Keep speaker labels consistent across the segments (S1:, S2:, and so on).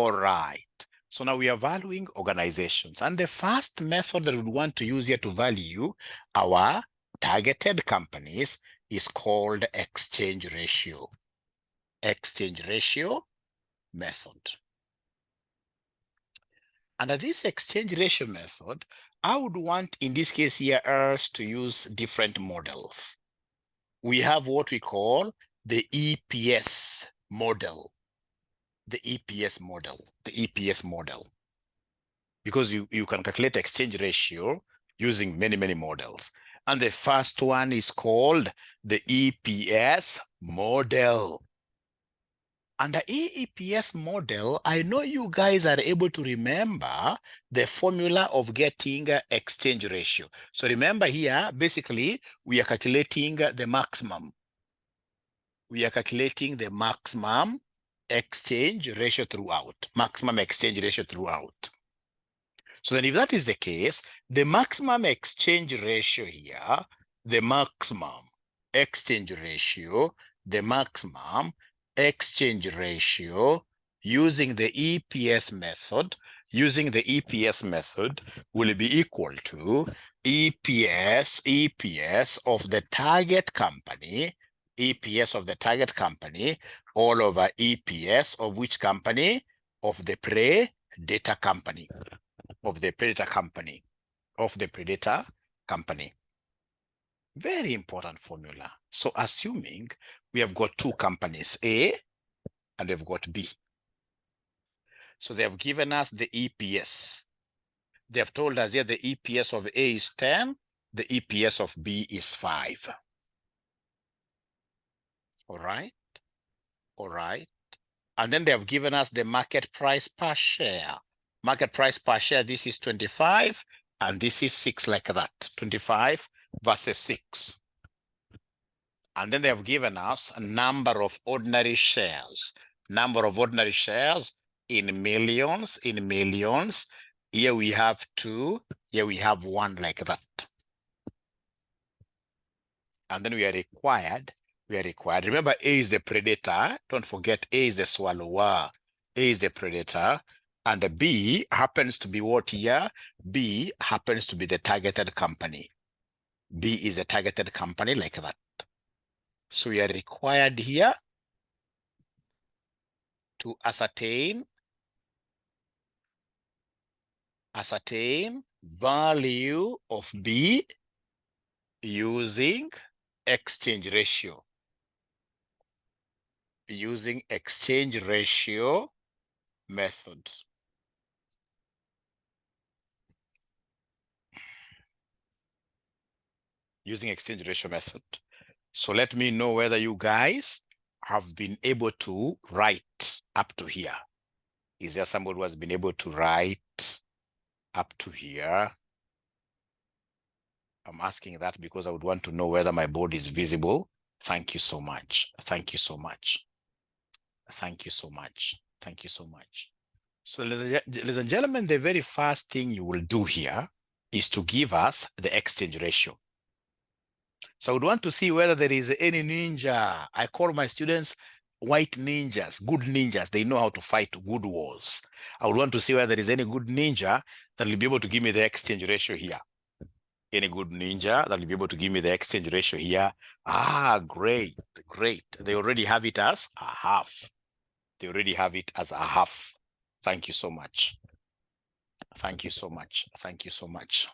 S1: All right. So now we are valuing organizations. And the first method that we want to use here to value our targeted companies is called exchange ratio. Exchange ratio method. Under this exchange ratio method, I would want, in this case here, us to use different models. We have what we call the EPS model. The EPS model. The EPS model. Because you can calculate exchange ratio using many models. And the first one is called the EPS model. Under EPS model, I know you guys are able to remember the formula of getting exchange ratio. So remember here, basically, we are calculating the maximum. We are calculating the maximum exchange ratio throughout. Maximum exchange ratio throughout. So then if that is the case, the maximum exchange ratio here, the maximum exchange ratio, the maximum exchange ratio using the EPS method, will be equal to EPS of the target company, all over EPS of which company? Of the predator company. Very important formula. So assuming we have got two companies, A and we've got B. So they have given us the EPS. They have told us here the EPS of A is 10, the EPS of B is 5. All right. And then they have given us the market price per share. Market price per share, this is 25, and this is 6, like that. 25 versus 6. And then they have given us a number of ordinary shares. Number of ordinary shares in millions. Here we have 2, here we have 1, like that. And then we are required. Remember, A is the predator. Don't forget, A is the swallower. A is the predator. And the B happens to be what here? B happens to be the targeted company. B is a targeted company, like that. So we are required here to ascertain value of B using exchange ratio. Using exchange ratio method. Using exchange ratio method. So let me know whether you guys have been able to write up to here. Is there somebody who has been able to write up to here? I'm asking that because I would want to know whether my board is visible. Thank you so much. Thank you so much. Thank you so much. Thank you so much. So ladies and gentlemen, the very first thing you will do here is to give us the exchange ratio. So I would want to see whether there is any ninja. I call my students white ninjas, good ninjas. They know how to fight good wars. I would want to see whether there is any good ninja that will be able to give me the exchange ratio here. Any good ninja that will be able to give me the exchange ratio here. Ah, great. They already have it as a half. Thank you so much. Thank you so much. Thank you so much.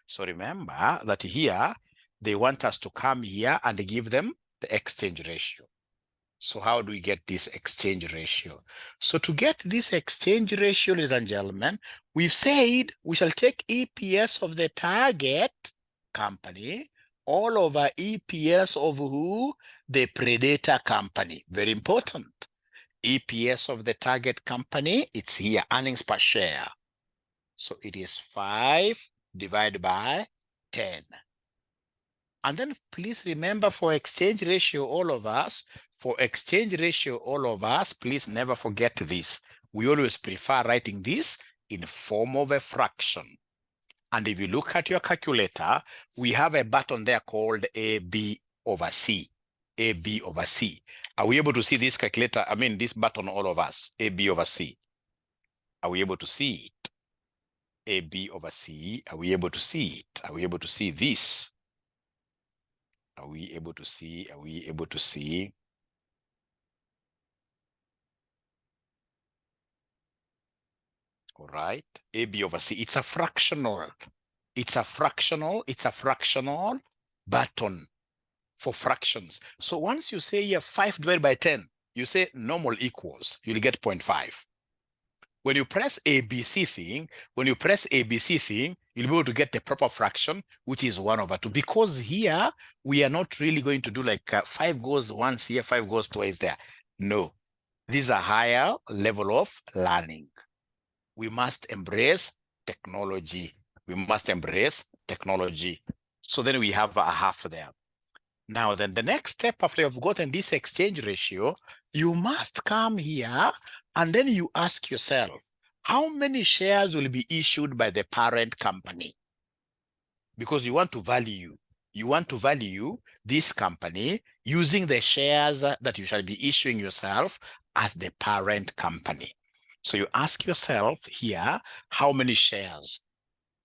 S1: So remember that here, they want us to come here and give them the exchange ratio. So how do we get this exchange ratio? So to get this exchange ratio, ladies and gentlemen, we've said we shall take EPS of the target company all over EPS of who? The predator company. Very important. EPS of the target company, it's here, earnings per share. So it is 5 divided by 10. And then please remember, for exchange ratio, all of us, please never forget this. We always prefer writing this in form of a fraction. And if you look at your calculator, we have a button there called AB over C. AB over C. Are we able to see this calculator? I mean, this button, all of us, AB over C. Are we able to see it? AB over C. Are we able to see it? Are we able to see this? Are we able to see? Are we able to see? All right. AB over C. It's a fractional. It's a fractional. It's a fractional button for fractions. So once you say here 5 divided by 10, you say normal equals, you'll get 0.5. When you press ABC thing, you'll be able to get the proper fraction, which is 1 over 2. Because here, we are not really going to do like 5 goes once here, 5 goes twice there. No, this is a higher level of learning. We must embrace technology. We must embrace technology. So then we have a half there. Now, then the next step after you've gotten this exchange ratio, you must come here and then you ask yourself, how many shares will be issued by the parent company? Because you want to value this company using the shares that you shall be issuing yourself as the parent company. So you ask yourself here, how many shares?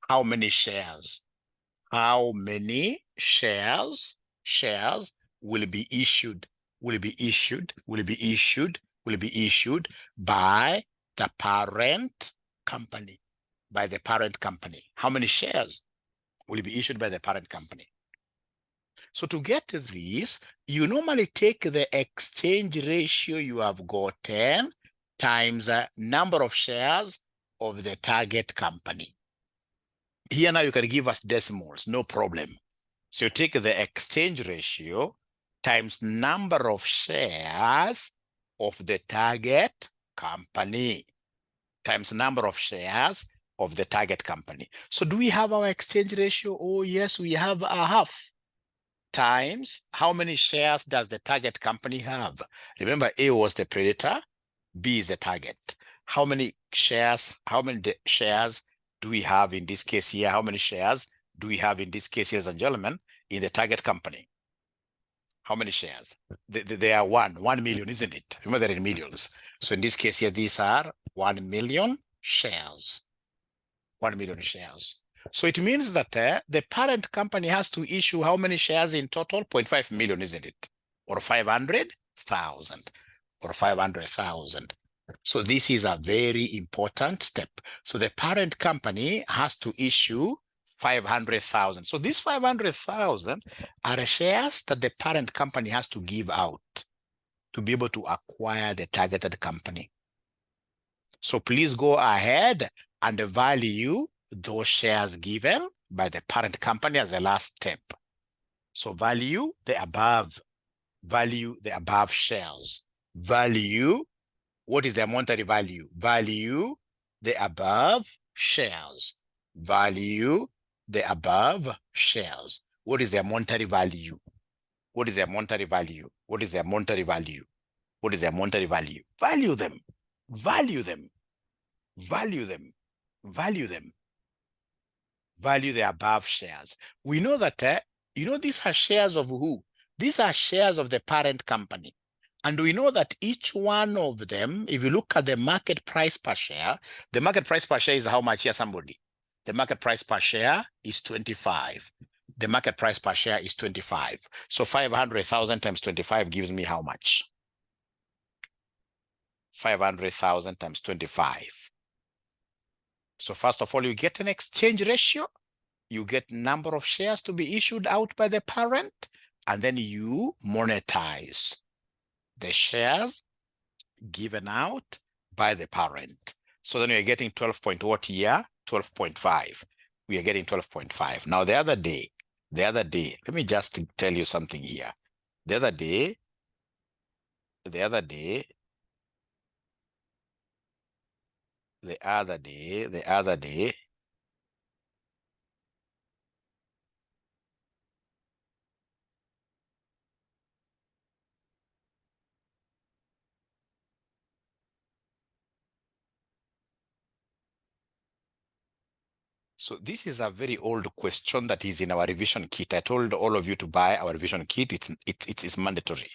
S1: How many shares? How many shares will be issued by the parent company? How many shares will be issued by the parent company? So to get this, you normally take the exchange ratio you have gotten times the number of shares of the target company. Here now you can give us decimals, no problem. So you take the exchange ratio times number of shares of the target company times number of shares of the target company. So do we have our exchange ratio? Oh, yes, we have a half times how many shares does the target company have? Remember, A was the predator, B is the target. How many shares do we have in this case here? How many shares do we have in this case, ladies and gentlemen, in the target company? How many shares? They are 1 million, isn't it? Remember, they're in millions. So in this case here, these are 1 million shares. 1 million shares. So it means that the parent company has to issue how many shares in total? 0.5 million, isn't it? Or 500,000 or 500,000. So this is a very important step. So the parent company has to issue 500,000. So these 500,000 are shares that the parent company has to give out to be able to acquire the targeted company. So please go ahead and value those shares given by the parent company as the last step. So value the above shares. Value, what is their monetary value? Value the above shares. Value the above shares. What is their monetary value? What is their monetary value? What is their monetary value? What is their monetary value? Value them. Value them. Value them. Value them. Value the above shares. We know that, these are shares of who? These are shares of the parent company. And we know that each one of them, if you look at the market price per share, the market price per share is how much here, somebody? The market price per share is 25. The market price per share is 25. So 500,000 times 25 gives me how much? 500,000 times 25. So first of all, you get an exchange ratio. You get number of shares to be issued out by the parent, and then you monetize the shares given out by the parent. So then you're getting 12 point what here? 12.5. We are getting 12.5. Now the other day, let me just tell you something here. The other day, So this is a very old question that is in our revision kit. I told all of you to buy our revision kit. It's mandatory.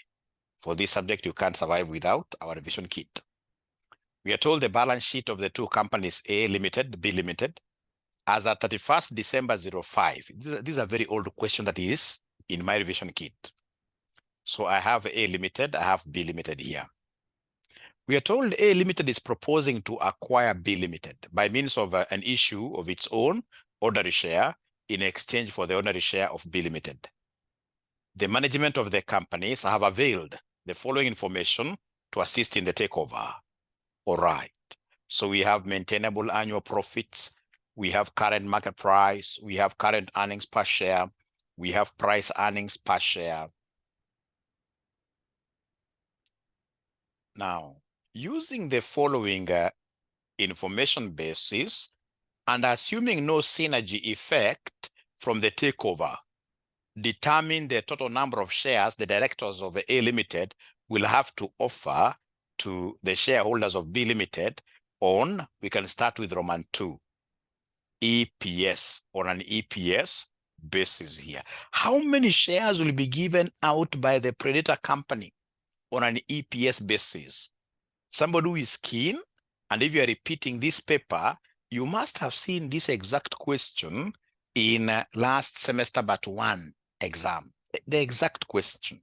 S1: For this subject, you can't survive without our revision kit. We are told the balance sheet of the two companies, A Limited, B Limited, as at 31st December 05. This is a very old question that is in my revision kit. So I have A Limited, I have B Limited here. We are told A Limited is proposing to acquire B Limited by means of an issue of its own ordinary share in exchange for the ordinary share of B Limited. The management of the companies have availed the following information to assist in the takeover. All right. So we have maintainable annual profits. We have current market price. We have current earnings per share. We have price earnings per share. Now, using the following information basis and assuming no synergy effect from the takeover, determine the total number of shares the directors of A Limited will have to offer to the shareholders of B Limited on, we can start with Roman 2, EPS, on an EPS basis here. How many shares will be given out by the predator company on an EPS basis? Somebody who is keen, and if you are repeating this paper, you must have seen this exact question in last semester but one exam. The exact question.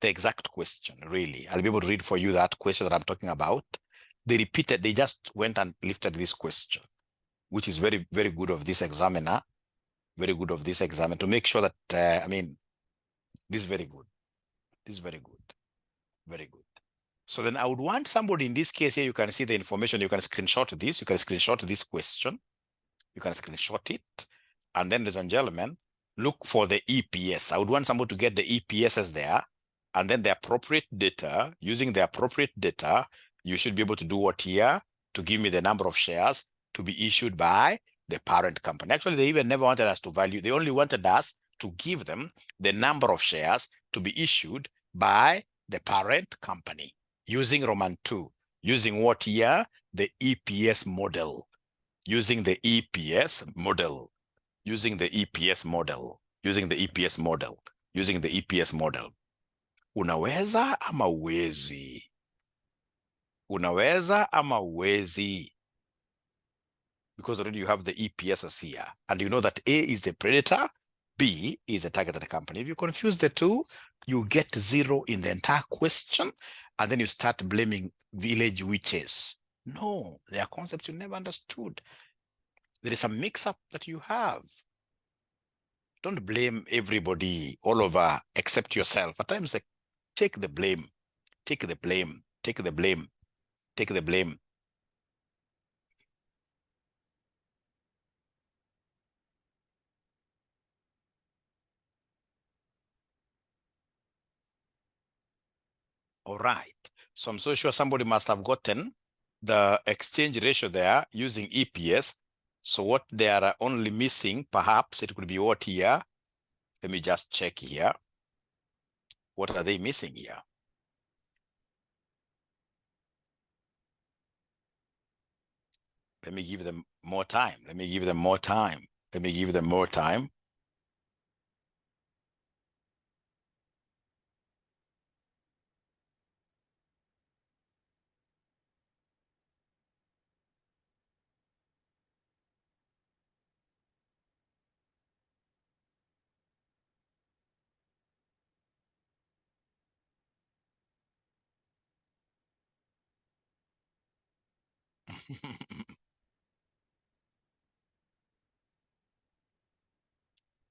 S1: The exact question, really. I'll be able to read for you that question that I'm talking about. They just went and lifted this question, which is very, very good of this examiner. Very good of this examiner to make sure that, this is very good. This is very good. Very good. So then I would want somebody in this case here, you can see the information, you can screenshot this, you can screenshot this question, you can screenshot it. And then, ladies and gentlemen, look for the EPS. I would want somebody to get the EPSs there, and then the appropriate data, using the appropriate data, you should be able to do what here to give me the number of shares to be issued by the parent company. Actually, they even never wanted us to value. They only wanted us to give them the number of shares to be issued by the parent company using Roman 2. Using what here? The EPS model. Using the EPS model. Using the EPS model. Using the EPS model. Using the EPS model. Unaweza ama uwezi? Unaweza ama uwezi? Because already you have the EPSs here. And you know that A is the predator, B is the targeted company. If you confuse the two, you get 0 in the entire question, and then you start blaming village witches. No, they are concepts you never understood. There is a mix-up that you have. Don't blame everybody all over except yourself. At times, like, take the blame, take the blame, take the blame, take the blame. All right. So I'm so sure somebody must have gotten the exchange ratio there using EPS. So what they are only missing, perhaps it could be what here? Let me just check here. What are they missing here? Let me give them more time. Let me give them more time. Let me give them more time.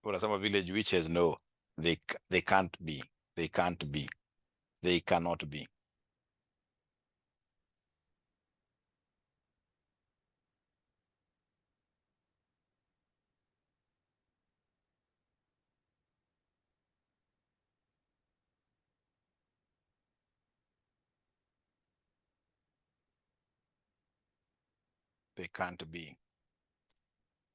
S1: What are some of village witches? No, they can't be. They can't be. They cannot be. They can't be.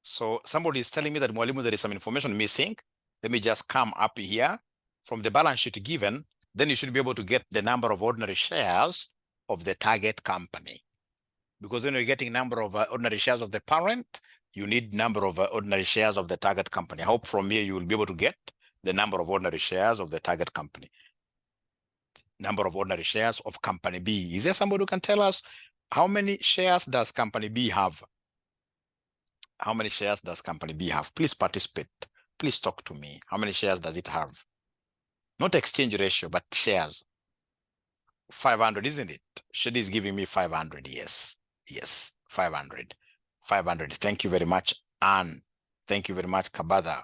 S1: So somebody is telling me that, Mwalimu, there is some information missing. Let me just come up here from the balance sheet given. Then you should be able to get the number of ordinary shares of the target company. Because when you're getting number of ordinary shares of the parent, you need number of ordinary shares of the target company. I hope from here you will be able to get the number of ordinary shares of the target company. Number of ordinary shares of company B. Is there somebody who can tell us how many shares does company B have? How many shares does company B have? Please participate. Please talk to me. How many shares does it have? Not exchange ratio, but shares. 500, isn't it? Shadi is giving me 500. Yes. Yes. 500. 500. Thank you very much, Anne. Thank you very much, Kabada.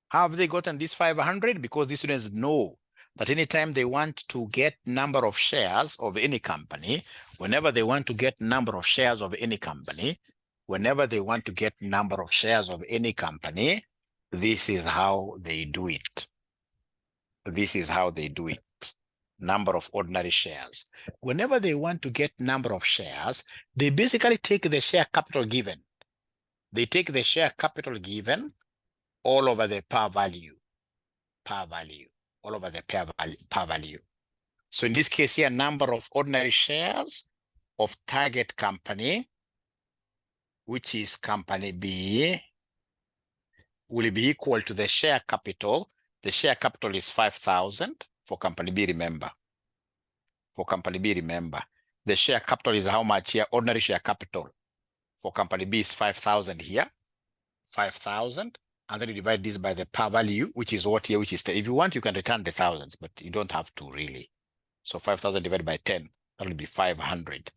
S1: How have they gotten this 500? Because the students know that anytime they want to get number of shares of any company, whenever they want to get number of shares of any company, whenever they want to get number of shares of any company, this is how they do it. This is how they do it. Number of ordinary shares. Whenever they want to get number of shares, they basically take the share capital given. They take the share capital given all over the par value, all over the par value. So in this case here, number of ordinary shares of target company, which is company B, will be equal to the share capital. The share capital is 5,000 for company B, remember. For company B, remember. The share capital is how much here? Ordinary share capital. For company B is 5,000 here, 5,000. And then you divide this by the par value, which is what here, which is 10. If you want, you can return the thousands, but you don't have to really. So 5,000 divided by 10, that will be 500.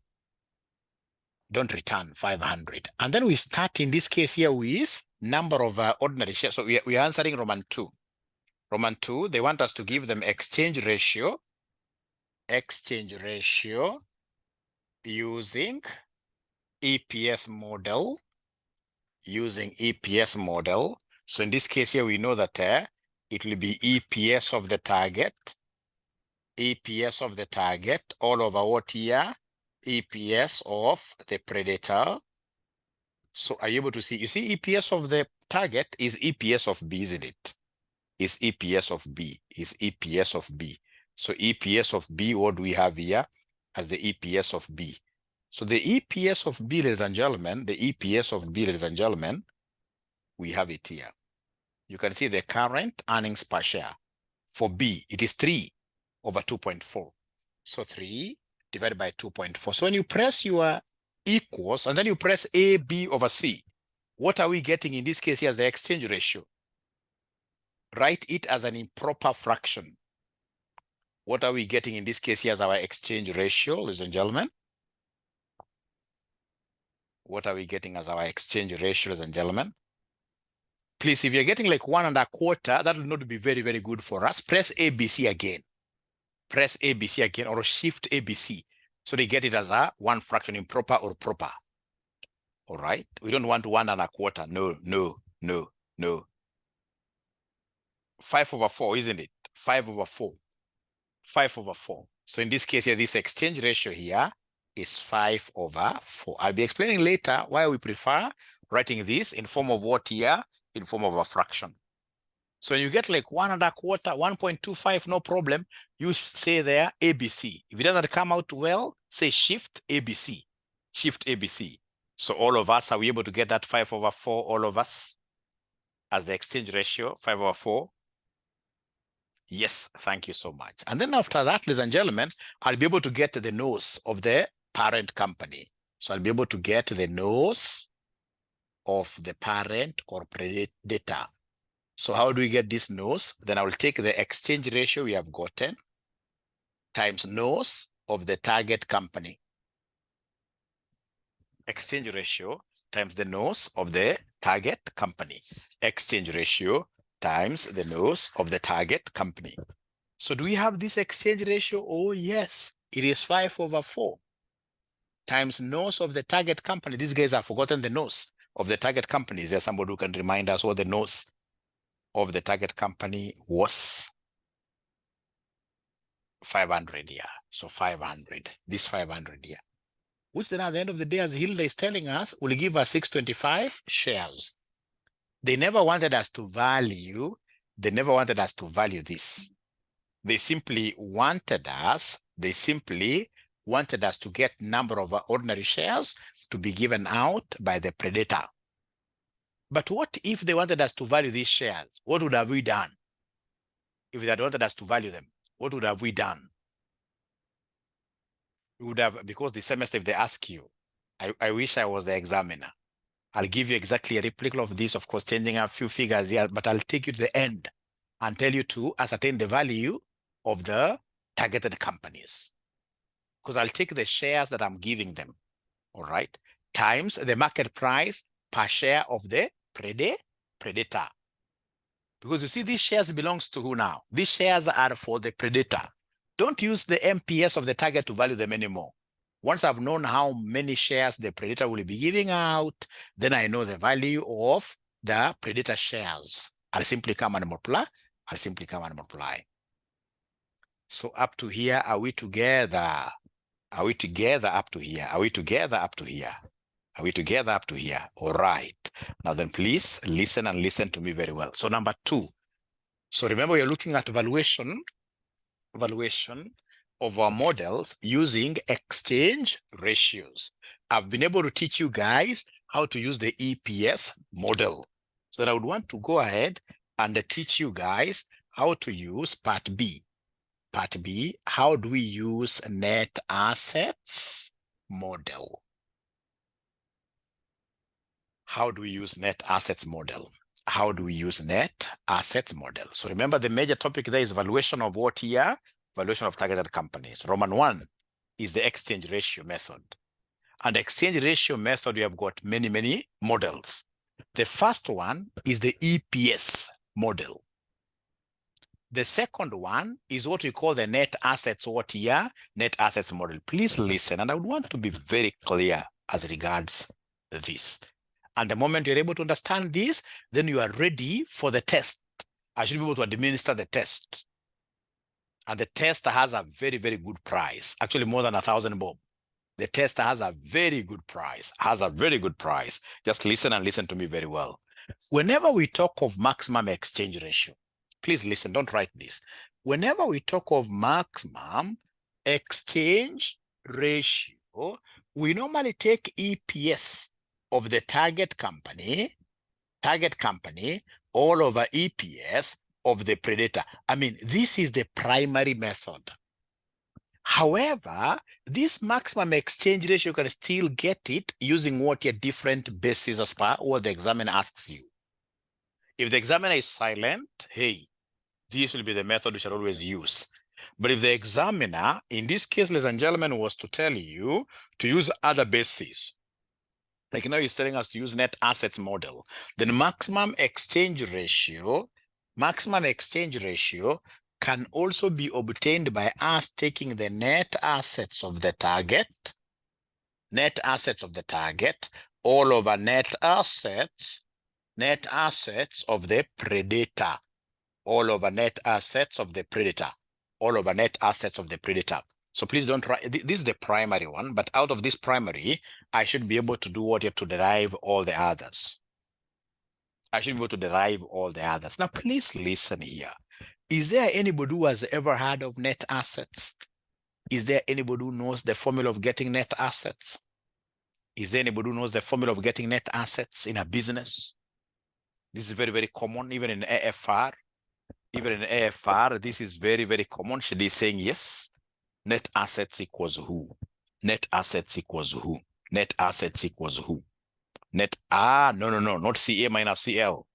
S1: Don't return 500. And then we start in this case here with number of ordinary shares. So we are answering Roman 2. Roman 2, they want us to give them exchange ratio using EPS model. So in this case here, we know that it will be EPS of the target, all over what here? EPS of the predator. So are you able to see? You see, EPS of the target is EPS of B, isn't it? Is EPS of B, So EPS of B, what do we have here as the EPS of B? So the EPS of B, ladies and gentlemen, we have it here. You can see the current earnings per share. For B, it is 3 over 2.4. So 3 divided by 2.4. So when you press your equals and then you press A, B over C, what are we getting in this case here as the exchange ratio? Write it as an improper fraction. What are we getting in this case here as our exchange ratio, ladies and gentlemen? What are we getting as our exchange ratio, ladies and gentlemen? Please, if you're getting like 1 1/4, that will not be very, very good for us. Press ABC again. Press ABC again or shift ABC. So they get it as a 1 fraction, improper or proper. All right. We don't want 1 1/4. No. 5 over 4, isn't it? 5 over 4. 5 over 4. So in this case here, this exchange ratio here is 5 over 4. I'll be explaining later why we prefer writing this in form of what here? In form of a fraction. So you get like 1 1/4, 1.25, no problem. You say there ABC. If it doesn't come out well, say shift ABC. Shift ABC. So all of us, are we able to get that 5 over 4, all of us, as the exchange ratio, 5 over 4? Yes, thank you so much. And then after that, ladies and gentlemen, I'll be able to get the nose of the parent company. So I'll be able to get the nose of the parent or predator. So how do we get this nose? Then I will take the exchange ratio we have gotten times nose of the target company. Exchange ratio times the nose of the target company. Exchange ratio times the nose of the target company. So do we have this exchange ratio? Oh, yes. It is 5 over 4 times nose of the target company. These guys have forgotten the nose of the target company. Is there somebody who can remind us what the nose of the target company was? 500 here. So 500. This 500 here. Which then at the end of the day, as Hilda is telling us, will give us 625 shares. They never wanted us to value this. They simply wanted us to get number of ordinary shares to be given out by the predator. But what if they wanted us to value these shares? What would have we done? If they had wanted us to value them, what would have we done? We would have, because the semester, if they ask you, I wish I was the examiner. I'll give you exactly a replica of this, of course, changing a few figures here, but I'll take you to the end and tell you to ascertain the value of the targeted companies. Because I'll take the shares that I'm giving them, all right, times the market price per share of the predator. Because you see, these shares belongs to who now? These shares are for the predator. Don't use the MPS of the target to value them anymore. Once I've known how many shares the predator will be giving out, then I know the value of the predator shares. I'll simply come and multiply. I'll simply come and multiply. So up to here, are we together? Are we together up to here? Are we together up to here? Are we together up to here? All right. Now then, please listen and listen to me very well. So number 2. So remember, you're looking at valuation of our models using exchange ratios. I've been able to teach you guys how to use the EPS model. So I would want to go ahead and teach you guys how to use part B. Part B, how do we use net assets model? How do we use net assets model? How do we use net assets model? So remember, the major topic there is valuation of what here? Valuation of targeted companies. Roman 1 is the exchange ratio method. And exchange ratio method, we have got many models. The first one is the EPS model. The second one is what we call the net assets, what here? Net assets model. Please listen, and I would want to be very clear as regards this. And the moment you're able to understand this, then you are ready for the test. I should be able to administer the test. And the test has a very good price, actually more than 1,000 bob. The test has a very good price, Just listen and listen to me very well. Whenever we talk of maximum exchange ratio, please listen, don't write this. Whenever we talk of maximum exchange ratio, we normally take EPS of the target company all over EPS of the predator. I mean, this is the primary method. However, this maximum exchange ratio, you can still get it using what your different bases as per what the examiner asks you. If the examiner is silent, hey, this will be the method we shall always use. But if the examiner, in this case, ladies and gentlemen, was to tell you to use other bases, like now he's telling us to use net assets model, then maximum exchange ratio can also be obtained by us taking the net assets of the target all over net assets of the predator, So please don't write, this is the primary one, but out of this primary, I should be able to do what you have to derive all the others. Now, please listen here. Is there anybody who has ever heard of net assets? Is there anybody who knows the formula of getting net assets? Is there anybody who knows the formula of getting net assets in a business? This is very common, even in AFR. This is very common. Should be saying yes. Net assets equals who? No, not CA minus CL.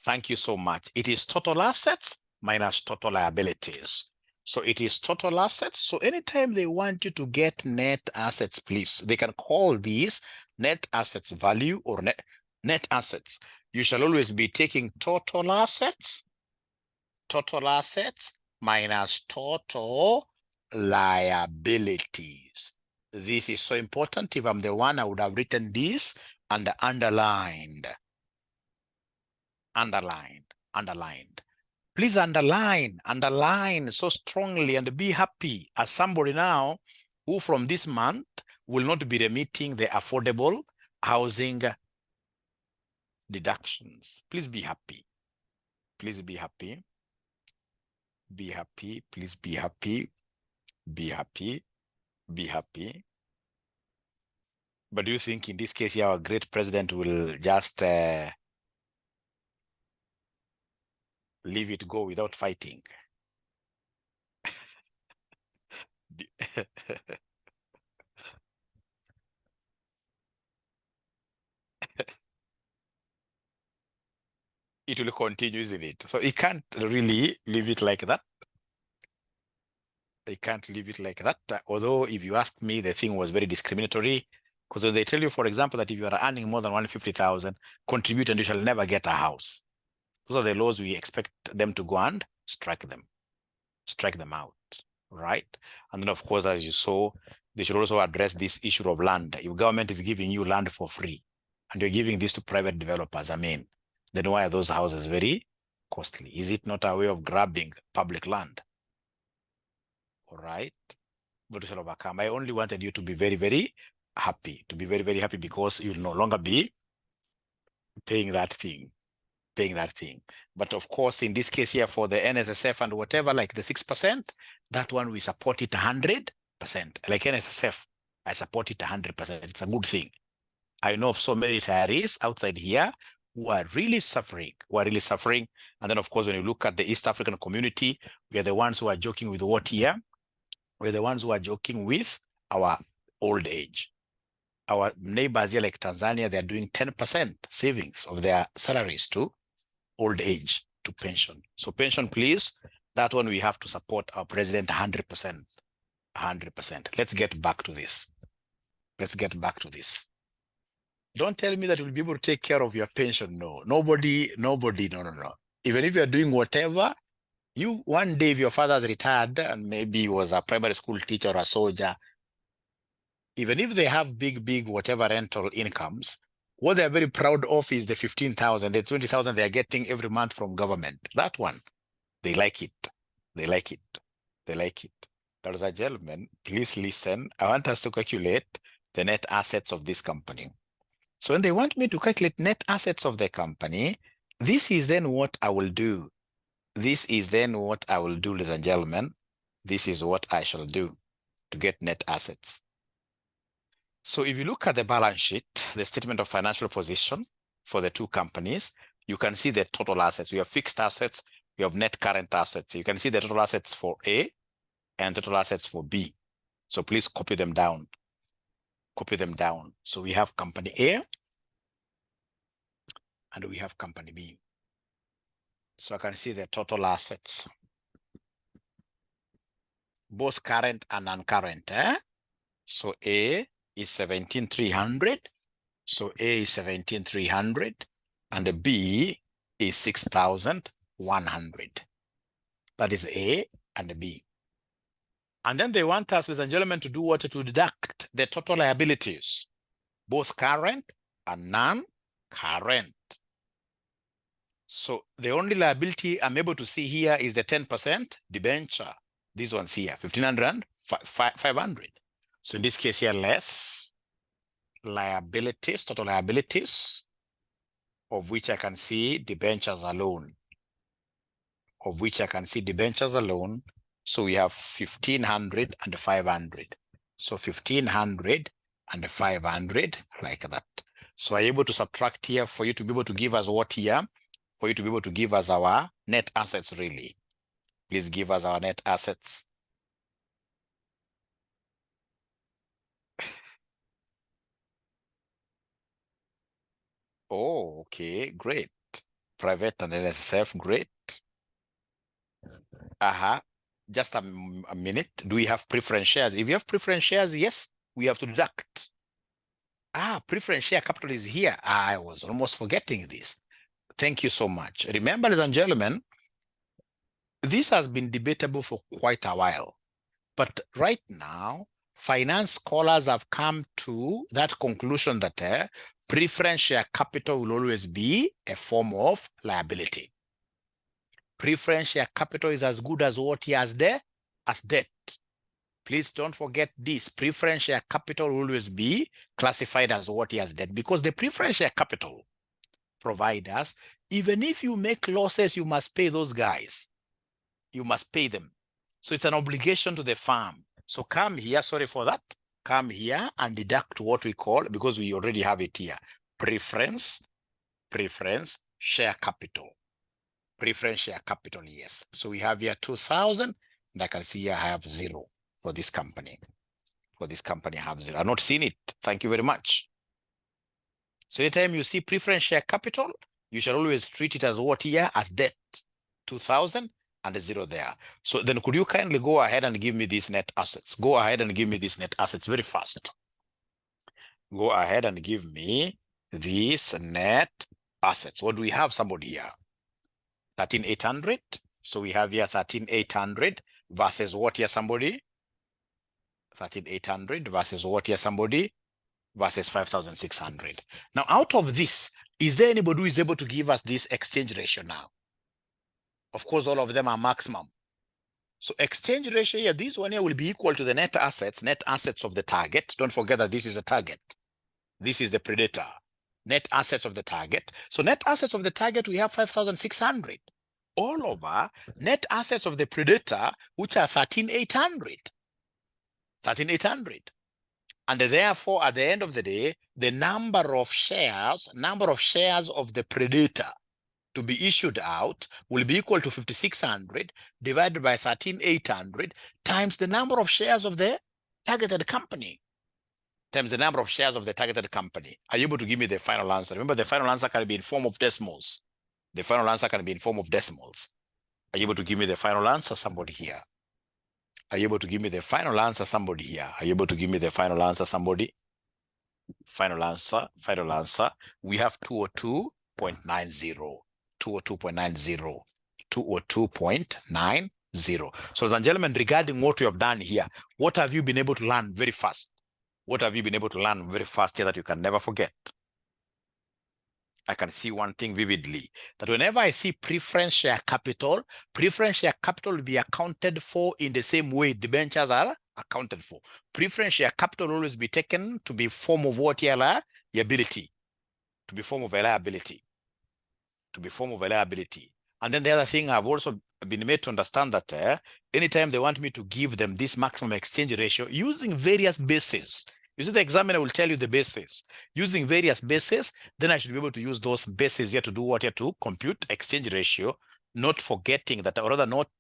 S1: Thank you so much. It is total assets minus total liabilities. So it is total assets. So anytime they want you to get net assets, please, they can call these net assets value or net assets. You shall always be taking total assets minus total liabilities. This is so important. If I'm the one, I would have written this and underlined. Please underline so strongly and be happy as somebody now who from this month will not be remitting the affordable housing deductions. Please be happy. Please be happy. Please be happy. Be happy. But do you think in this case here, our great president will just leave it go without fighting? It will continue, isn't it? So he can't really leave it like that. They can't leave it like that. Although, if you ask me, the thing was very discriminatory. Because when they tell you, for example, that if you are earning more than 150,000, contribute and you shall never get a house. Those are the laws we expect them to go and strike them out, right? And then, of course, as you saw, they should also address this issue of land. If government is giving you land for free and you're giving this to private developers, I mean, then why are those houses very costly? Is it not a way of grabbing public land? All right, but we shall overcome. I only wanted you to be very, very happy, because you'll no longer be paying that thing. But of course, in this case here for the NSSF and whatever, like the 6%, that one we support it 100%. Like NSSF, I support it 100%. It's a good thing. I know of so many retirees outside here who are really suffering. And then, of course, when you look at the East African community, we are the ones who are joking with what here? We're the ones who are joking with our old age. Our neighbors here, like Tanzania, they're doing 10% savings of their salaries to old age, to pension. So pension, please, that one we have to support our president 100%. 100%. Let's get back to this. Don't tell me that you'll be able to take care of your pension. No, nobody, no. Even if you're doing whatever, you one day, if your father's retired and maybe he was a primary school teacher or a soldier, even if they have big, whatever rental incomes, what they're very proud of is the 15,000, the 20,000 they're getting every month from government. That one, they like it. Ladies and gentlemen, please listen. I want us to calculate the net assets of this company. So when they want me to calculate net assets of the company, this is then what I will do. Ladies and gentlemen. This is what I shall do to get net assets. So if you look at the balance sheet, the statement of financial position for the two companies, you can see the total assets. You have fixed assets, you have net current assets. You can see the total assets for A and total assets for B. So please copy them down. So we have company A and we have company B. So I can see the total assets, both current and non-current. So A is 17,300. So A is 17,300 and the B is 6,100. That is A and B. And then they want us, ladies and gentlemen, to do what? To deduct the total liabilities, both current and non-current. So the only liability I'm able to see here is the 10% debenture. These ones here, 1,500 and 500. So in this case here, less liabilities, total liabilities, of which I can see debentures alone. So we have 1,500 and 500. So 1,500 and 500, like that. So I'm able to subtract here for you to be able to give us what here? For you to be able to give us our net assets, really. Please give us our net assets. Oh, okay, great. Private and NSSF, great. Just a minute. Do we have preference shares? If you have preference shares, yes, we have to deduct. Preference share capital is here. I was almost forgetting this. Thank you so much. Remember, ladies and gentlemen, this has been debatable for quite a while. But right now, finance scholars have come to that conclusion that preference share capital will always be a form of liability. Preference share capital is as good as what he has there as debt. Please don't forget this. Preference share capital will always be classified as what he has debt, because the preference share capital providers, even if you make losses, you must pay those guys. You must pay them. So it's an obligation to the firm. So come here, sorry for that. come here and deduct what we call, because we already have it here, preference share capital. Preference share capital, yes. So we have here 2,000, and I can see here I have 0 for this company. For this company, I have 0. I've not seen it. Thank you very much. So anytime you see preference share capital, you shall always treat it as what here? As debt, 2,000 and a 0 there. So then could you kindly go ahead and give me these net assets? Go ahead and give me these net assets very fast. Go ahead and give me these net assets. What do we have? Somebody here? 13,800. So we have here 13,800 versus what here? Somebody? 13,800 versus what here? Somebody? Versus 5,600. Now, out of this, is there anybody who is able to give us this exchange ratio now? Of course, all of them are maximum. So exchange ratio here, this one here will be equal to the net assets of the target. Don't forget that this is a target. This is the predator. Net assets of the target. So net assets of the target, we have 5,600. All over net assets of the predator, which are 13,800. 13,800. And therefore, at the end of the day, the number of shares of the predator to be issued out will be equal to 5,600 divided by 13,800 times the number of shares of the targeted company. Times the number of shares of the targeted company. Are you able to give me the final answer? Remember, the final answer can be in form of decimals. The final answer can be in form of decimals. Are you able to give me the final answer? Somebody here. Are you able to give me the final answer? Somebody here. Are you able to give me the final answer? Somebody? Final answer. We have 202.90. 202.90. 202.90. So, ladies and gentlemen, regarding what we have done here, what have you been able to learn very fast? What have you been able to learn very fast here that you can never forget? I can see one thing vividly, that whenever I see preference share capital will be accounted for in the same way debentures are accounted for. Preference share capital will always be taken to be form of what here? Liability. To be form of a liability. To be form of a liability. And then the other thing I've also been made to understand that anytime they want me to give them this maximum exchange ratio using various bases, you see, the examiner will tell you the bases. Using various bases, then I should be able to use those bases here to do what here? To compute exchange ratio, not forgetting that, or rather not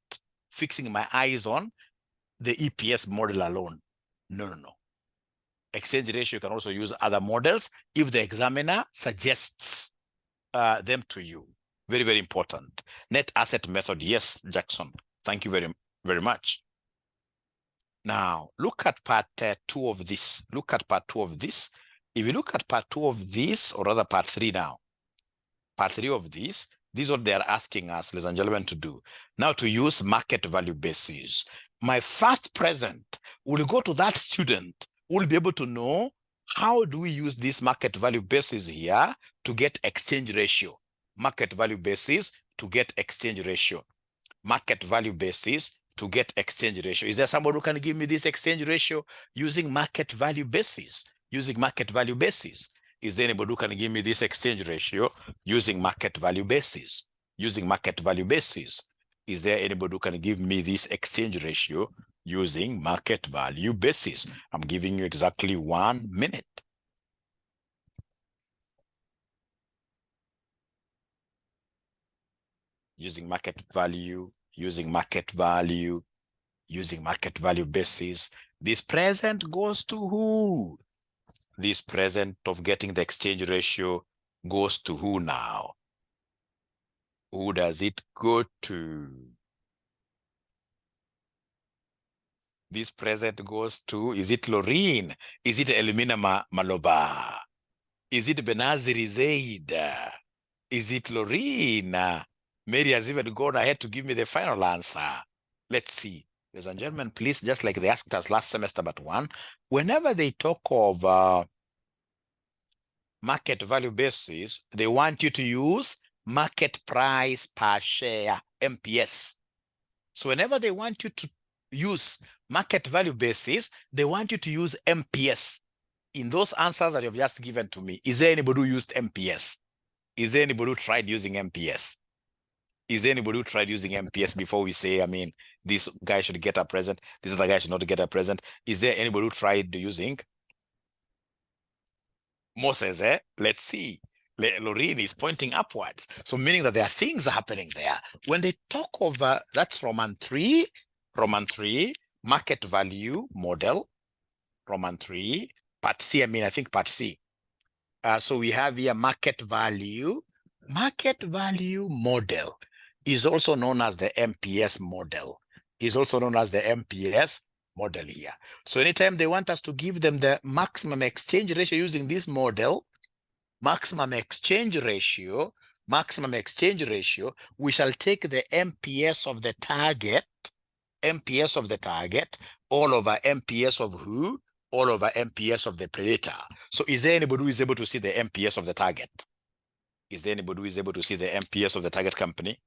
S1: fixing my eyes on the EPS model alone. No. Exchange ratio, you can also use other models if the examiner suggests them to you. Very, very important. Net asset method. Yes, Jackson. Thank you very, very much. Now, look at part 2 of this. Look at part 2 of this. If you look at part 2 of this, or rather part 3 now, part 3 of this is what they are asking us, ladies and gentlemen, to do. Now, to use market value basis. My first present will go to that student who will be able to know how do we use this market value basis here to get exchange ratio. Market value basis to get exchange ratio. Market value basis to get exchange ratio. Is there somebody who can give me this exchange ratio using market value basis? Using market value basis. Is there anybody who can give me this exchange ratio using market value basis? Using market value basis. Is there anybody who can give me this exchange ratio using market value basis? I'm giving you exactly 1 minute. Using market value basis. This present goes to who? This present of getting the exchange ratio goes to who now? Who does it go to? This present goes to, is it Loreen? Is it Elmina Maloba? Is it Benazir Zaid? Is it Loreen? Mary has even gone ahead to give me the final answer. Let's see. Ladies and gentlemen, please, just like they asked us last semester but 1, whenever they talk of market value basis, they want you to use market price per share, MPS. So whenever they want you to use market value basis, they want you to use MPS. In those answers that you've just given to me, is there anybody who used MPS? Is there anybody who tried using MPS? Is there anybody who tried using MPS before we say, I mean, this guy should get a present, this other guy should not get a present? Is there anybody who tried using Moses? Let's see. Lorraine is pointing upwards. So meaning that there are things happening there. When they talk of, that's Roman 3, market value model, Roman 3, part C, I think part C. So we have here market value. Market value model is also known as the MPS model. Is also known as the MPS model here. So anytime they want us to give them the maximum exchange ratio using this model, maximum exchange ratio, we shall take the MPS of the target, all over MPS of who? All over MPS of the predator. So is there anybody who is able to see the MPS of the target? Is there anybody who is able to see the MPS of the target company?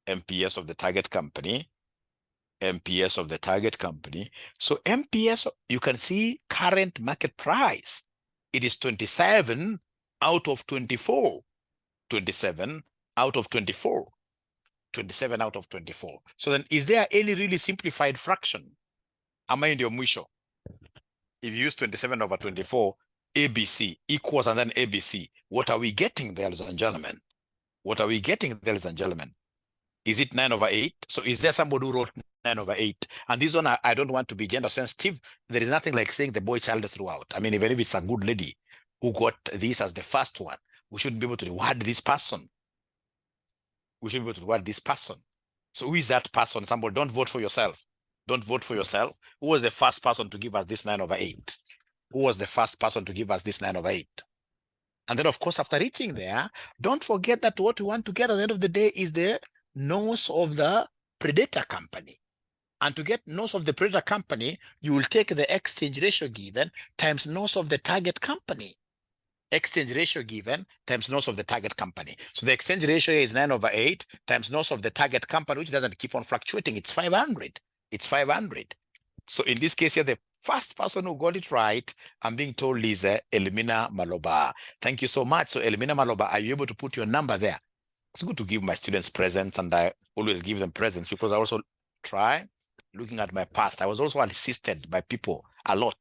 S1: MPS of the target company. MPS of the target company. So MPS, you can see current market price. It is 27 out of 24. 27 out of 24. 27 out of 24. So then is there any really simplified fraction? Am I in your mwisho? If you use 27 over 24, ABC equals and then ABC. What are we getting there, ladies and gentlemen? What are we getting there, ladies and gentlemen? Is it 9 over 8? So is there somebody who wrote 9 over 8? And this one, I don't want to be gender sensitive. There is nothing like saying the boy child throughout. I mean, even if it's a good lady who got this as the first one, we should be able to reward this person. We should be able to reward this person. So who is that person? Somebody, don't vote for yourself. Don't vote for yourself. Who was the first person to give us this 9 over 8? Who was the first person to give us this 9 over 8? And then, of course, after reaching there, don't forget that what we want to get at the end of the day is the nose of the predator company. And to get nose of the predator company, you will take the exchange ratio given times nose of the target company. Exchange ratio given times nose of the target company. So the exchange ratio is 9 over 8 times nose of the target company, which doesn't keep on fluctuating. It's 500. It's 500. So in this case here, the first person who got it right, I'm being told, is Elimina Maloba. Thank you so much. So Elimina Maloba, are you able to put your number there? It's good to give my students presents, and I always give them presents because I also try looking at my past. I was also assisted by people a lot.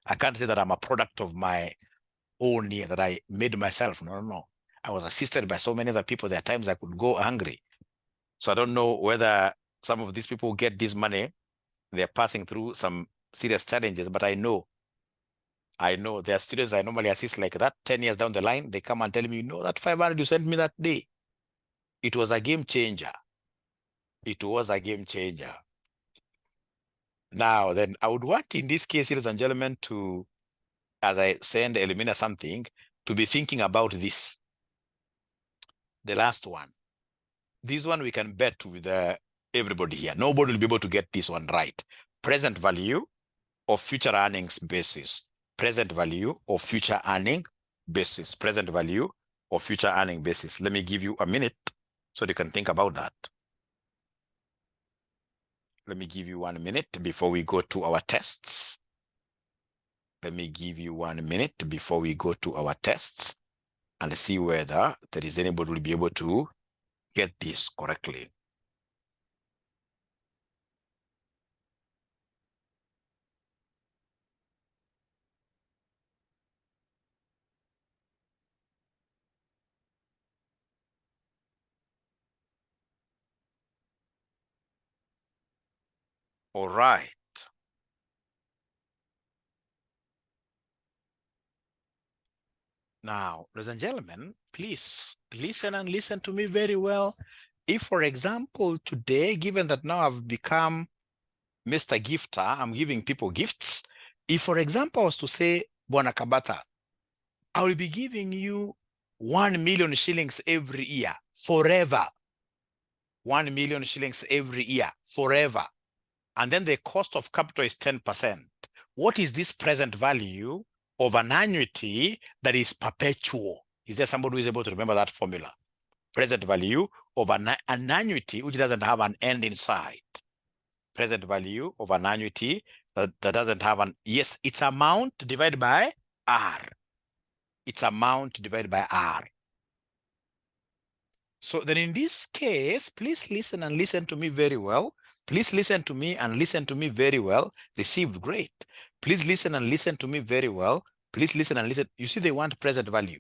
S1: I can't say that I'm a product of my own year that I made myself. No. I was assisted by so many other people. There are times I could go hungry. So I don't know whether some of these people who get this money, they're passing through some serious challenges, but I know there are students I normally assist like that. 10 years down the line, they come and tell me, you know, that 500 you sent me that day, it was a game changer. It was a game changer. Now, then I would want, in this case, ladies and gentlemen, to, as I send Elimina something, to be thinking about this. The last one. This one we can bet with everybody here. Nobody will be able to get this one right. Present value of future earnings basis. Present value of future earning basis. Present value of future earning basis. Let me give you a minute so you can think about that. Let me give you 1 minute before we go to our tests. Let me give you 1 minute before we go to our tests and see whether there is anybody who will be able to get this correctly. All right. Now, ladies and gentlemen, please listen and listen to me very well. If, for example, today, given that now I've become Mr. Gifter, I'm giving people gifts. If, for example, I was to say, Bwana Kabata, I will be giving you 1 million shillings every year, forever. 1 million shillings every year, forever. And then the cost of capital is 10%. What is this present value of an annuity that is perpetual? Is there somebody who is able to remember that formula? Present value of an annuity which doesn't have an end in sight. Present value of an annuity that doesn't have an, yes, it's amount divided by R. It's amount divided by R. So then in this case, please listen and listen to me very well. Please listen to me and listen to me very well. Received, great. Please listen and listen to me very well. Please listen and listen. You see, they want present value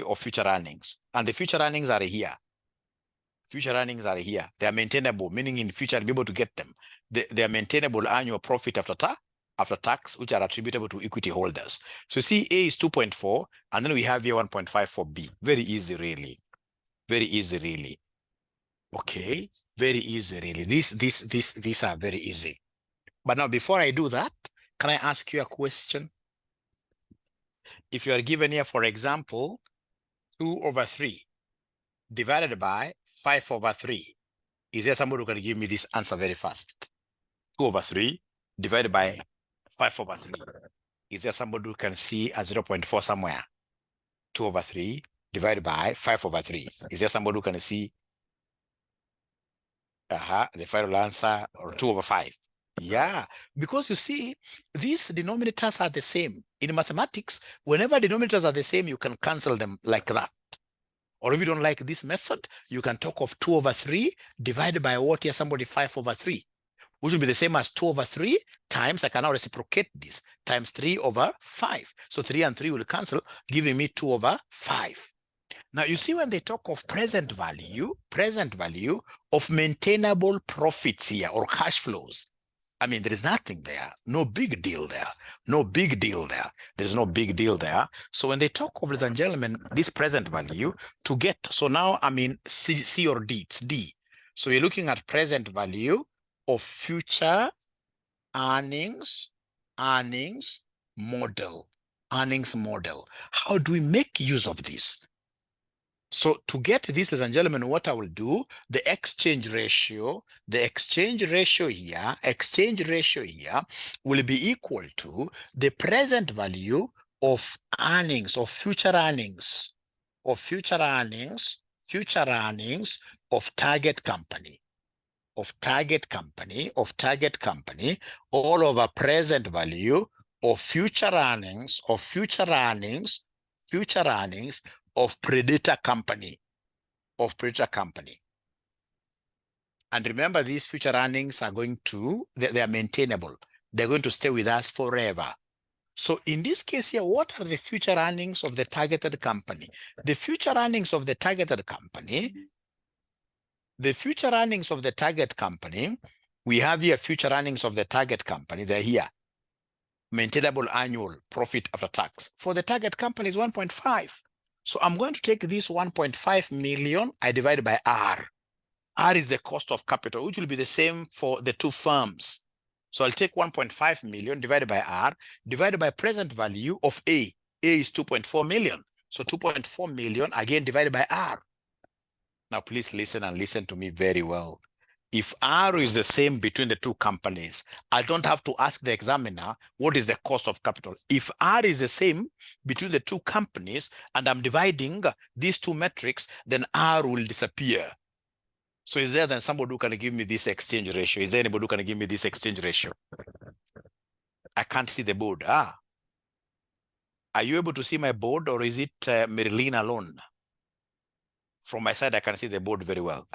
S1: of future earnings. And the future earnings are here. Future earnings are here. They are maintainable, meaning in future, I'll be able to get them. They are maintainable annual profit after tax, which are attributable to equity holders. So see, A is 2.4, and then we have here 1.5 for B. Very easy, really. Very easy, really. Okay, very easy, really. These are very easy. But now, before I do that, can I ask you a question? If you are given here, for example, 2/3 divided by 5/3, is there somebody who can give me this answer very fast? 2/3 divided by 5/3. Is there somebody who can see a 0.4 somewhere? 2/3 divided by 5/3. Is there somebody who can see the final answer, or 2/5? Yeah, because you see, these denominators are the same. In mathematics, whenever denominators are the same, you can cancel them like that. Or if you don't like this method, you can talk of 2/3 divided by what here, somebody 5/3, which will be the same as 2/3 times, I can now reciprocate this, times 3/5. So 3 and 3 will cancel, giving me 2/5. Now, you see, when they talk of present value of maintainable profits here, or cash flows, I mean, there is nothing there. No big deal there. No big deal there. There's no big deal there. So when they talk of, ladies and gentlemen, this present value to get, so now, I mean, C or D, it's D. So you're looking at present value of future earnings model. How do we make use of this? So to get this, ladies and gentlemen, what I will do, the exchange ratio here will be equal to the present value of earnings, of future earnings of target company, all over present value of future earnings of predator company. And remember, these future earnings are going to, they are maintainable. They're going to stay with us forever. So in this case here, what are the future earnings of the targeted company? The future earnings of the targeted company, we have here future earnings of the target company. They're here. Maintainable annual profit after tax. For the target company is 1.5. So I'm going to take this 1.5 million, I divide by R. R is the cost of capital, which will be the same for the two firms. So I'll take 1.5 million divided by R, divided by present value of A. A is 2.4 million. So 2.4 million, again, divided by R. Now, please listen and listen to me very well. If R is the same between the two companies, I don't have to ask the examiner, what is the cost of capital? If R is the same between the two companies and I'm dividing these two metrics, then R will disappear. So is there then somebody who can give me this exchange ratio? Is there anybody who can give me this exchange ratio? I can't see the board. Are you able to see my board, or is it Marilyn alone? From my side, I can see the board very well.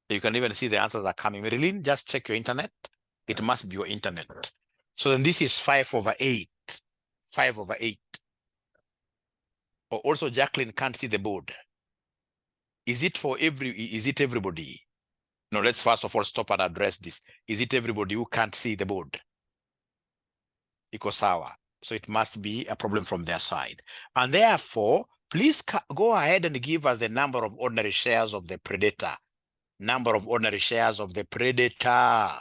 S1: You can even see the answers are coming. Marilyn, just check your internet. It must be your internet. So then this is 5/8. 5/8. Or also, Jacqueline can't see the board. Is it everybody? No, let's first of all stop and address this. Is it everybody who can't see the board? Iko sawa. So it must be a problem from their side. And therefore, please go ahead and give us the number of ordinary shares of the predator. Number of ordinary shares of the predator.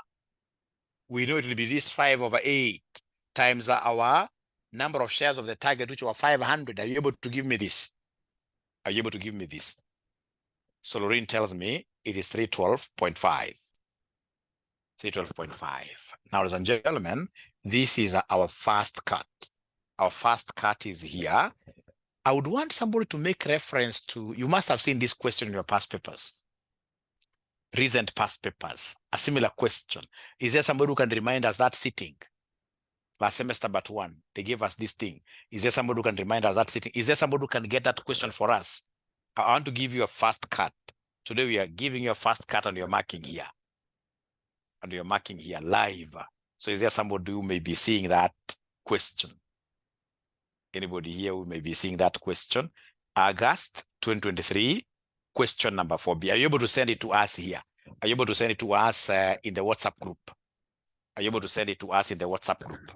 S1: We know it will be this 5/8 times our number of shares of the target, which were 500. Are you able to give me this? So Lorraine tells me it is 312.5. 312.5. Now, ladies and gentlemen, this is our first cut. Our first cut is here. I would want somebody to make reference to, you must have seen this question in your past papers. Recent past papers, a similar question. Is there somebody who can remind us that sitting? last semester but one. They gave us this thing. Is there somebody who can remind us that sitting? Is there somebody who can get that question for us? I want to give you a fast cut. Today we are giving you a fast cut on your marking here. And you're marking here live. So is there somebody who may be seeing that question? Anybody here who may be seeing that question? August 2023, question number 4B. Are you able to send it to us here? Are you able to send it to us in the WhatsApp group? Are you able to send it to us in the WhatsApp group?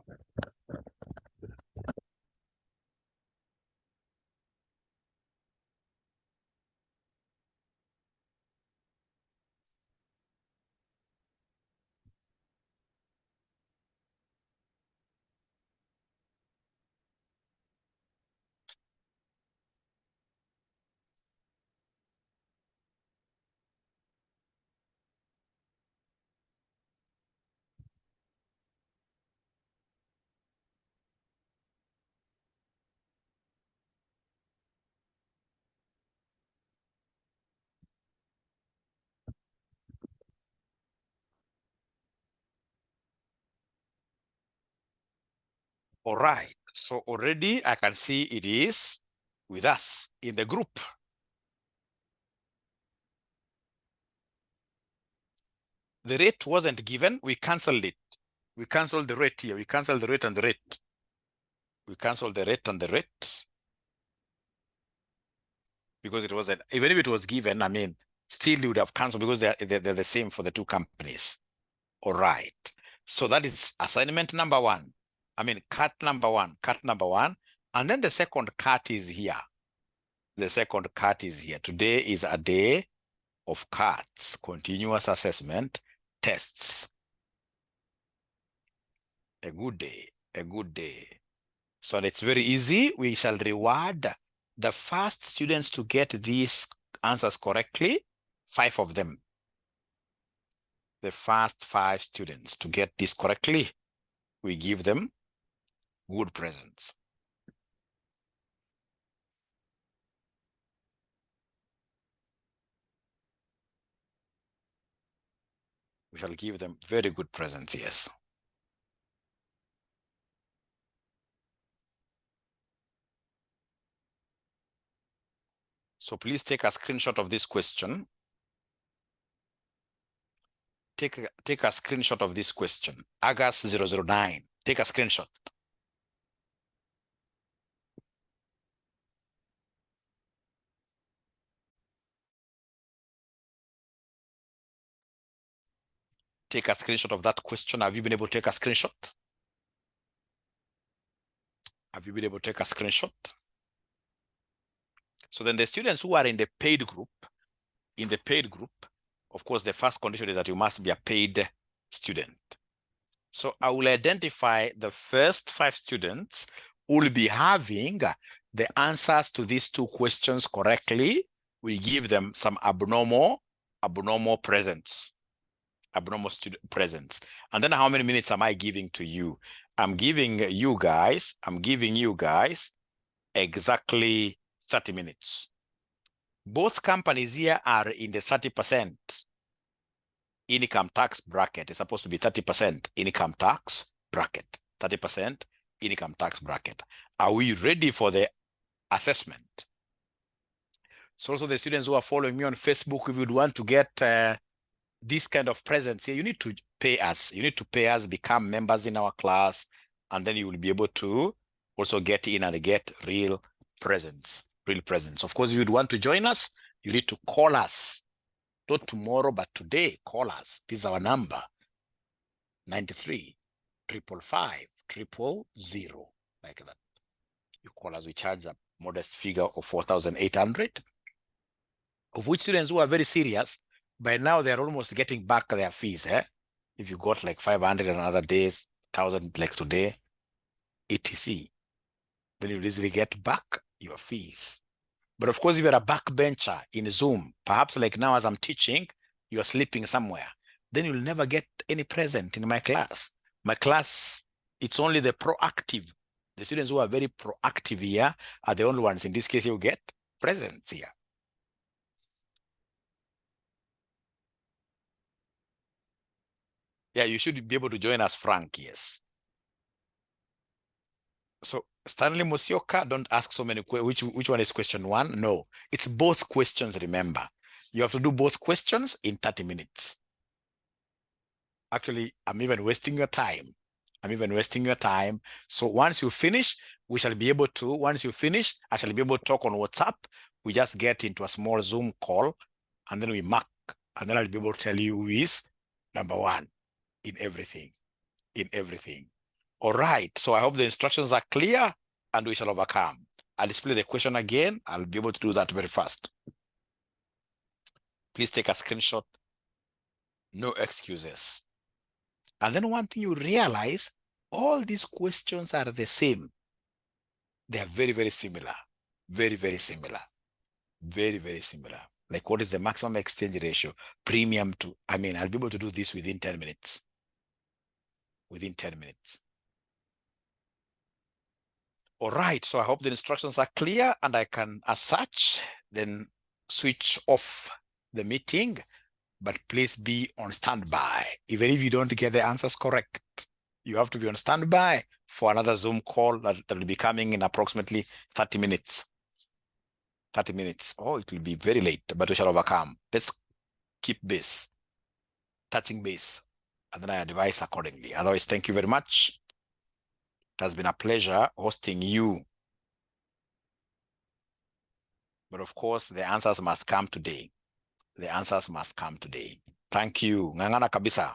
S1: All right. So already I can see it is with us in the group. The rate wasn't given. We canceled it. We canceled the rate here. We canceled the rate and the rate. We canceled the rate and the rate. Because it wasn't, even if it was given, I mean, still you would have canceled because they're the same for the two companies. All right. So that is assignment number one. I mean, cut number one. And then the second cut is here. The second cut is here. Today is a day of cuts, continuous assessment tests. A good day, a good day. So it's very easy. We shall reward the first students to get these answers correctly, 5 of them. The first 5 students to get this correctly, we give them good presents. We shall give them very good presents, yes. So please take a screenshot of this question. Take a screenshot of this question. August 009. Take a screenshot. Take a screenshot of that question. Have you been able to take a screenshot? Have you been able to take a screenshot? So then the students who are in the paid group, of course, the first condition is that you must be a paid student. So I will identify the first 5 students who will be having the answers to these 2 questions correctly. We give them some abnormal presents, abnormal student presents. And then how many minutes am I giving to you? I'm giving you guys exactly 30 minutes. Both companies here are in the 30% income tax bracket. It's supposed to be 30% income tax bracket. 30% income tax bracket. Are we ready for the assessment? So also the students who are following me on Facebook, if you would want to get this kind of presents here, you need to pay us. You need to pay us, become members in our class, and then you will be able to also get in and get real presents. Of course, if you'd want to join us, you need to call us. Not tomorrow, but today, call us. This is our number, 93 555 000, like that. You call us, we charge a modest figure of 4,800, of which students who are very serious, by now they're almost getting back their fees. If you got like 500 on other days, 1,000 like today, etc., then you easily get back your fees. But of course, if you're a backbencher in Zoom, perhaps like now as I'm teaching, you're sleeping somewhere, then you'll never get any present in my class. My class, it's only the proactive. The students who are very proactive here are the only ones. In this case, you get presents here. Yeah, you should be able to join us, Frank, yes. So Stanley Musioka, don't ask so many questions. Which one is question one? No, it's both questions, remember. You have to do both questions in 30 minutes. Actually, I'm even wasting your time. I'm even wasting your time. So once you finish, we shall be able to, once you finish, I shall be able to talk on WhatsApp. We just get into a small Zoom call and then we mark, and then I'll be able to tell you who is number one in everything, in everything. All right, so I hope the instructions are clear and we shall overcome. I'll display the question again. I'll be able to do that very fast. Please take a screenshot. No excuses. And then one thing you realize, all these questions are the same. They are very, very similar. Very, very similar. Very, very similar. Like, what is the maximum exchange ratio? Premium to, I'll be able to do this within 10 minutes. Within 10 minutes. All right, so I hope the instructions are clear and I can, as such, then switch off the meeting, but please be on standby. Even if you don't get the answers correct, you have to be on standby for another Zoom call that will be coming in approximately 30 minutes. 30 minutes. Oh, it will be very late, but we shall overcome. Let's keep base, touching base, and then I advise accordingly. Otherwise, thank you very much. It has been a pleasure hosting you. But of course, the answers must come today. The answers must come today. Thank you. Ng'ang'ana kabisa.